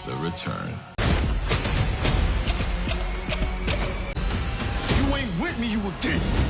The Return. You ain't with me, you against me.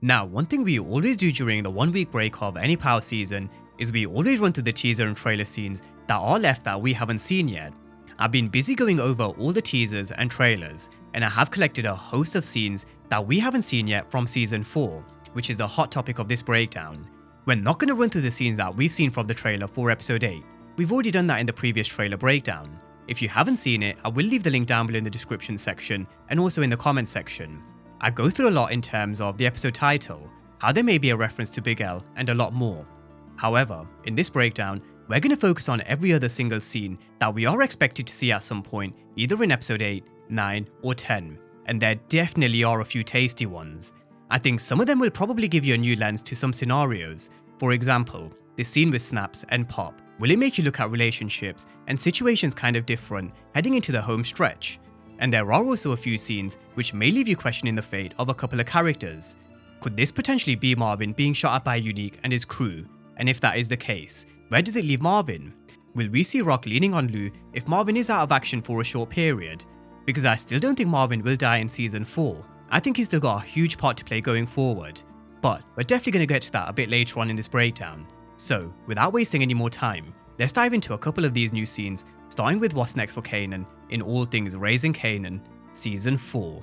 Now, one thing we always do during the 1 week break of any Power season is we always run through the teaser and trailer scenes that are left that we haven't seen yet. I've been busy going over all the teasers and trailers, and I have collected a host of scenes that we haven't seen yet from season 4, which is the hot topic of this breakdown. We're not going to run through the scenes that we've seen from the trailer for episode 8. We've already done that in the previous trailer breakdown. If you haven't seen it, I will leave the link down below in the description section and also in the comment section. I go through a lot in terms of the episode title, how there may be a reference to Big L, and a lot more. However, in this breakdown, we're going to focus on every other single scene that we are expected to see at some point, either in episode 8, 9, or 10, and there definitely are a few tasty ones. I think some of them will probably give you a new lens to some scenarios. For example, this scene with Snaps and Pop. Will it make you look at relationships and situations kind of different heading into the home stretch? And there are also a few scenes which may leave you questioning the fate of a couple of characters. Could this potentially be Marvin being shot at by Unique and his crew? And if that is the case, where does it leave Marvin? Will we see Rock leaning on Lou if Marvin is out of action for a short period? Because I still don't think Marvin will die in season 4. I think he's still got a huge part to play going forward. But we're definitely going to get to that a bit later on in this breakdown. So, without wasting any more time, let's dive into a couple of these new scenes, starting with what's next for Kanan in all things Raising Kanan, Season 4.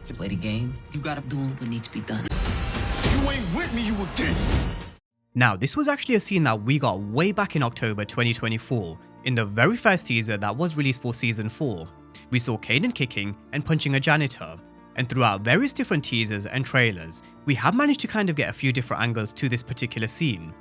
To play the game, you gotta do what needs to be done. You ain't with me, you against me. Now, this was actually a scene that we got way back in October 2024, in the very first teaser that was released for Season 4. We saw Kanan kicking and punching a janitor, and throughout various different teasers and trailers, we have managed to kind of get a few different angles to this particular scene.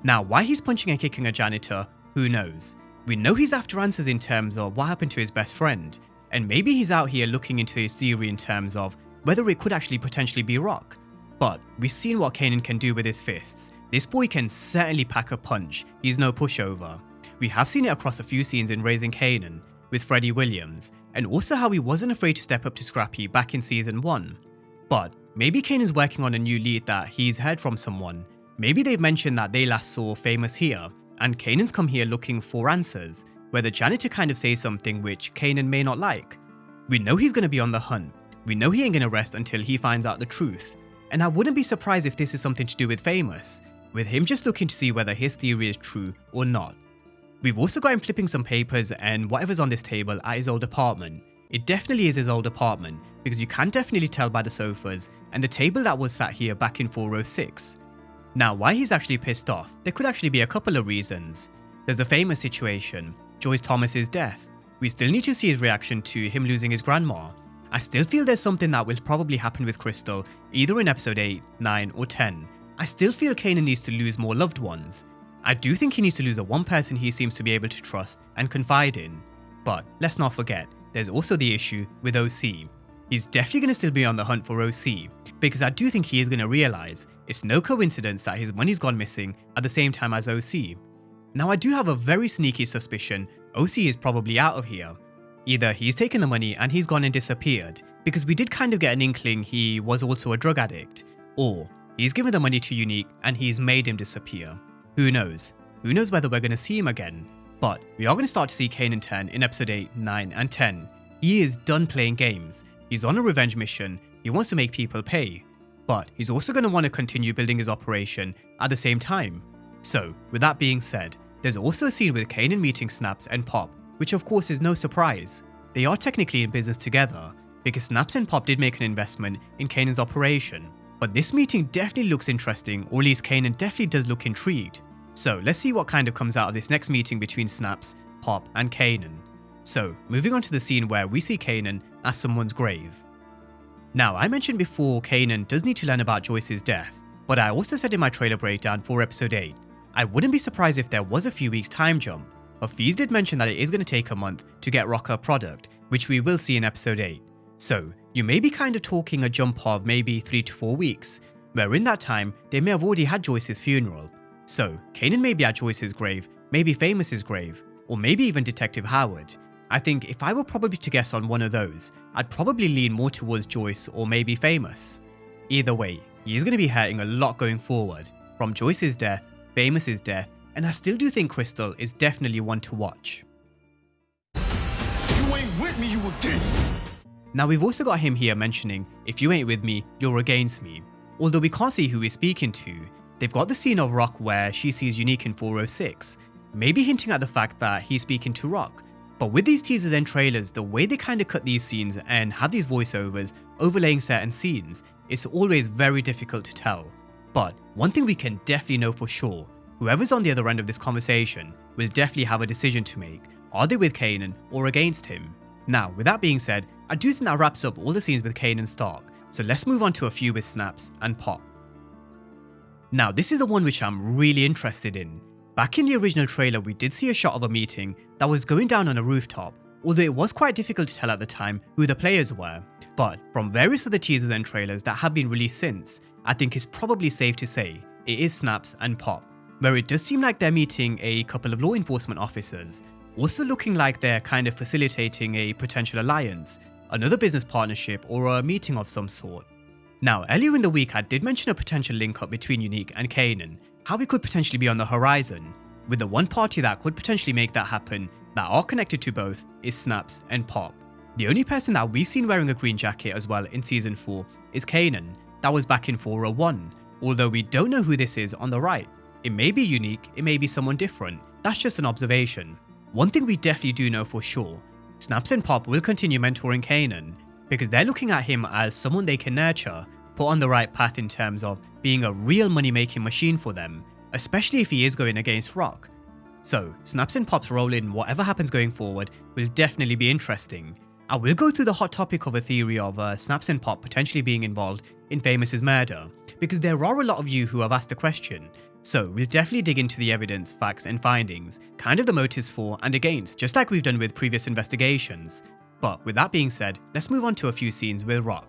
Now, why he's punching and kicking a janitor, who knows? We know he's after answers in terms of what happened to his best friend, and maybe he's out here looking into his theory in terms of whether it could actually potentially be Rock. But we've seen what Kanan can do with his fists. This boy can certainly pack a punch, he's no pushover. We have seen it across a few scenes in Raising Kanan, with Freddie Williams, and also how he wasn't afraid to step up to Scrappy back in season 1. But maybe Kanan's working on a new lead that he's heard from someone. Maybe they've mentioned that they last saw Famous here, and Kanan's come here looking for answers, where the janitor kind of says something which Kanan may not like. We know he's going to be on the hunt. We know he ain't going to rest until he finds out the truth. And I wouldn't be surprised if this is something to do with Famous, with him just looking to see whether his theory is true or not. We've also got him flipping some papers and whatever's on this table at his old apartment. It definitely is his old apartment, because you can definitely tell by the sofas and the table that was sat here back in 406. Now, why he's actually pissed off, there could actually be a couple of reasons. There's the Famous situation, Joyce Thomas's death. We still need to see his reaction to him losing his grandma. I still feel there's something that will probably happen with Crystal, either in episode 8, 9 or 10. I still feel Kanan needs to lose more loved ones. I do think he needs to lose the one person he seems to be able to trust and confide in. But let's not forget, there's also the issue with OC. He's definitely going to still be on the hunt for OC, because I do think he is going to realise it's no coincidence that his money's gone missing at the same time as OC. Now, I do have a very sneaky suspicion OC is probably out of here. Either he's taken the money and he's gone and disappeared, because we did kind of get an inkling he was also a drug addict, or he's given the money to Unique and he's made him disappear. Who knows? Who knows whether we're going to see him again? But we are going to start to see Kanan turn in episode 8, 9 and 10. He is done playing games. He's on a revenge mission. He wants to make people pay. But he's also going to want to continue building his operation at the same time. So, with that being said, there's also a scene with Kanan meeting Snaps and Pop, which of course is no surprise. They are technically in business together, because Snaps and Pop did make an investment in Kanan's operation. But this meeting definitely looks interesting, or at least Kanan definitely does look intrigued. So let's see what kind of comes out of this next meeting between Snaps, Pop and Kanan. So moving on to the scene where we see Kanan at someone's grave. Now, I mentioned before Kanan does need to learn about Joyce's death, but I also said in my trailer breakdown for episode 8, I wouldn't be surprised if there was a few weeks time jump. But Fees did mention that it is going to take a month to get Rock her product, which we will see in episode 8. So, you may be kind of talking a jump of maybe 3 to 4 weeks, where in that time, they may have already had Joyce's funeral. So, Kanan may be at Joyce's grave, maybe Famous's grave, or maybe even Detective Howard. I think if I were probably to guess on one of those, I'd probably lean more towards Joyce or maybe Famous. Either way, he is going to be hurting a lot going forward, from Joyce's death, Famous's death, and I still do think Crystal is definitely one to watch. You ain't with me, you against me. Now we've also got him here mentioning, if you ain't with me, you're against me. Although we can't see who he's speaking to, they've got the scene of Rock where she sees Unique in 406, maybe hinting at the fact that he's speaking to Rock. But with these teasers and trailers, the way they kind of cut these scenes and have these voiceovers overlaying certain scenes, it's always very difficult to tell. But one thing we can definitely know for sure, whoever's on the other end of this conversation will definitely have a decision to make. Are they with Kanan or against him? Now, with that being said, I do think that wraps up all the scenes with Kanan Stark, so let's move on to a few with Snaps and Pop. Now, this is the one which I'm really interested in. Back in the original trailer, we did see a shot of a meeting that was going down on a rooftop, although it was quite difficult to tell at the time who the players were. But from various other teasers and trailers that have been released since, I think it's probably safe to say it is Snaps and Pop, where it does seem like they're meeting a couple of law enforcement officers, also looking like they're kind of facilitating a potential alliance, another business partnership, or a meeting of some sort. Now, earlier in the week I did mention a potential link up between Unique and Kanan, how it could potentially be on the horizon, with the one party that could potentially make that happen that are connected to both is Snaps and Pop. The only person that we've seen wearing a green jacket as well in season 4 is Kanan, that was back in 401, although we don't know who this is on the right. It may be Unique, it may be someone different, that's just an observation. One thing we definitely do know for sure, Snaps and Pop will continue mentoring Kanan, because they're looking at him as someone they can nurture, put on the right path in terms of being a real money making machine for them, especially if he is going against Rock. So Snaps and Pop's role in whatever happens going forward will definitely be interesting. I will go through the hot topic of a theory of Snaps and Pop potentially being involved in Famous's murder, because there are a lot of you who have asked the question, so we'll definitely dig into the evidence, facts and findings, kind of the motives for and against, just like we've done with previous investigations. But with that being said, let's move on to a few scenes with Rock.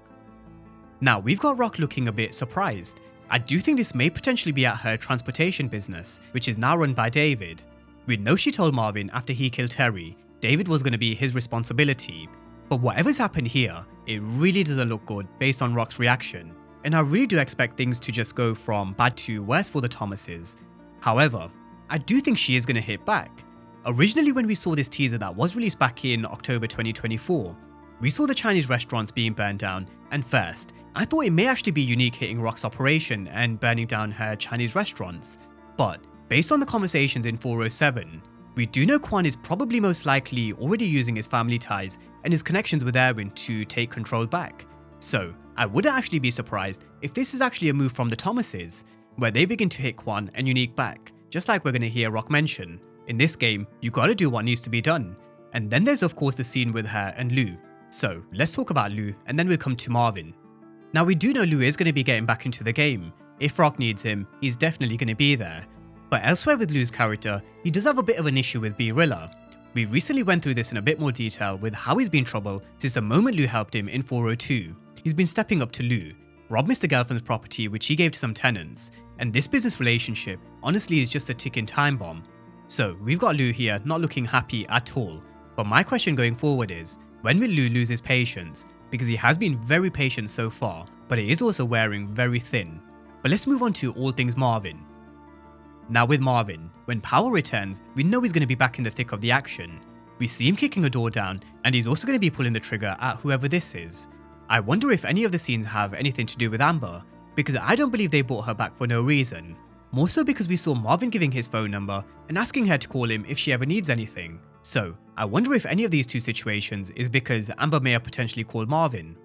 Now, we've got Rock looking a bit surprised. I do think this may potentially be at her transportation business, which is now run by David. We know she told Marvin after he killed Terry, David was going to be his responsibility. But whatever's happened here, it really doesn't look good based on Rock's reaction. And I really do expect things to just go from bad to worse for the Thomases. However, I do think she is going to hit back. Originally when we saw this teaser that was released back in October 2024, we saw the Chinese restaurants being burned down, and first, I thought it may actually be Unique hitting Rock's operation and burning down her Chinese restaurants. But based on the conversations in 407, we do know Quan is probably most likely already using his family ties and his connections with Erwin to take control back. So I wouldn't actually be surprised if this is actually a move from the Thomases, where they begin to hit Quan and Unique back, just like we're going to hear Rock mention. In this game, you gotta do what needs to be done. And then there's of course the scene with her and Lou. So let's talk about Lou and then we'll come to Marvin. Now we do know Lou is going to be getting back into the game. If Rock needs him, he's definitely going to be there. But elsewhere with Lou's character, he does have a bit of an issue with B. Rilla. We recently went through this in a bit more detail with how he's been in trouble since the moment Lou helped him in 402. He's been stepping up to Lou, robbed Mr. Gelfand's property which he gave to some tenants, and this business relationship honestly is just a ticking time bomb. So we've got Lou here not looking happy at all, but my question going forward is, when will Lou lose his patience? Because he has been very patient so far, but he is also wearing very thin. But let's move on to all things Marvin. Now with Marvin, when Powell returns, we know he's going to be back in the thick of the action. We see him kicking a door down, and he's also going to be pulling the trigger at whoever this is. I wonder if any of the scenes have anything to do with Amber, because I don't believe they brought her back for no reason. More so because we saw Marvin giving his phone number and asking her to call him if she ever needs anything. So I wonder if any of these two situations is because Amber may have potentially called Marvin.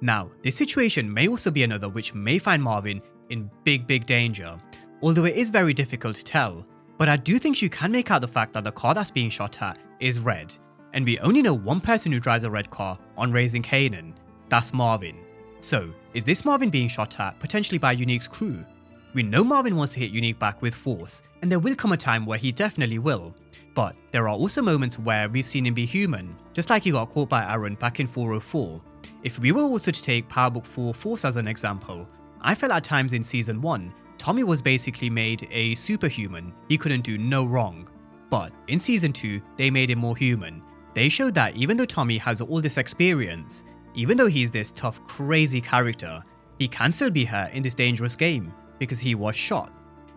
Now, this situation may also be another which may find Marvin in big danger, although it is very difficult to tell. But I do think you can make out the fact that the car that's being shot at is red, and we only know one person who drives a red car on Raising Kanan, that's Marvin. So is this Marvin being shot at potentially by Unique's crew? We know Marvin wants to hit Unique back with force, and there will come a time where he definitely will. But there are also moments where we've seen him be human, just like he got caught by Aaron back in 404. If we were also to take Power Book 4 Force as an example, I felt at times in Season 1, Tommy was basically made a superhuman, he couldn't do no wrong. But in Season 2, they made him more human. They showed that even though Tommy has all this experience, even though he's this tough, crazy character, he can still be hurt in this dangerous game, because he was shot.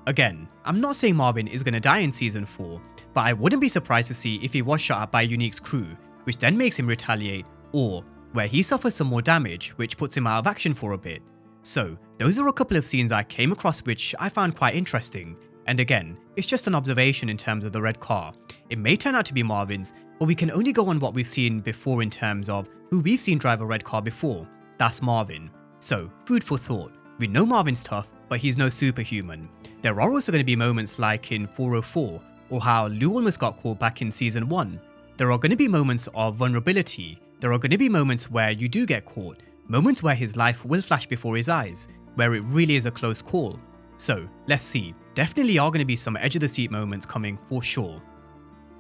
Again, I'm not saying Marvin is going to die in Season 4, but I wouldn't be surprised to see if he was shot at by Unique's crew, which then makes him retaliate, or where he suffers some more damage, which puts him out of action for a bit. So, those are a couple of scenes I came across which I found quite interesting, and again, it's just an observation in terms of the red car. It may turn out to be Marvin's, but we can only go on what we've seen before in terms of who we've seen drive a red car before. That's Marvin. So, food for thought. We know Marvin's tough, but he's no superhuman. There are also going to be moments like in 404, or how Lou almost got caught back in Season 1. There are going to be moments of vulnerability. There are going to be moments where you do get caught, moments where his life will flash before his eyes, where it really is a close call. So, let's see. Definitely are going to be some edge of the seat moments coming for sure.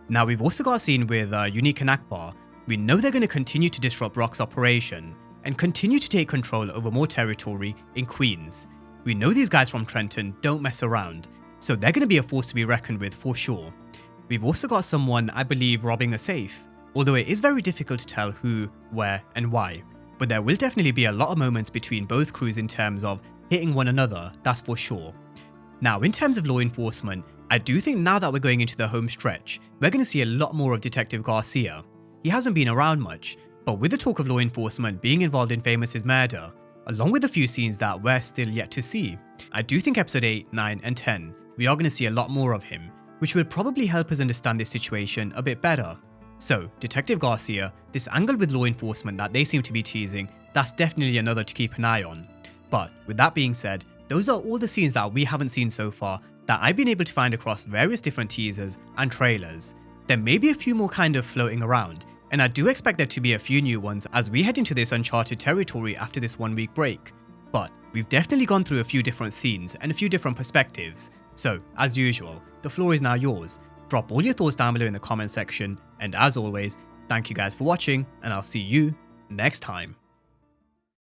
Now, we've also got a scene with Unique and Akbar. We know they're going to continue to disrupt Rock's operation and continue to take control over more territory in Queens. We know these guys from Trenton don't mess around, so they're going to be a force to be reckoned with for sure. We've also got someone, I believe, robbing a safe, although it is very difficult to tell who, where, and why. But there will definitely be a lot of moments between both crews in terms of hitting one another, that's for sure. Now, in terms of law enforcement, I do think now that we're going into the home stretch, we're going to see a lot more of Detective Garcia. He hasn't been around much, but with the talk of law enforcement being involved in Famous's murder, along with a few scenes that we're still yet to see, I do think episode 8, 9, and 10, we are going to see a lot more of him, which will probably help us understand this situation a bit better. So, Detective Garcia, this angle with law enforcement that they seem to be teasing, that's definitely another to keep an eye on. But with that being said, those are all the scenes that we haven't seen so far that I've been able to find across various different teasers and trailers. There may be a few more kind of floating around, and I do expect there to be a few new ones as we head into this uncharted territory after this 1 week break. But we've definitely gone through a few different scenes and a few different perspectives. So, as usual, the floor is now yours. Drop all your thoughts down below in the comment section, and as always, thank you guys for watching, and I'll see you next time.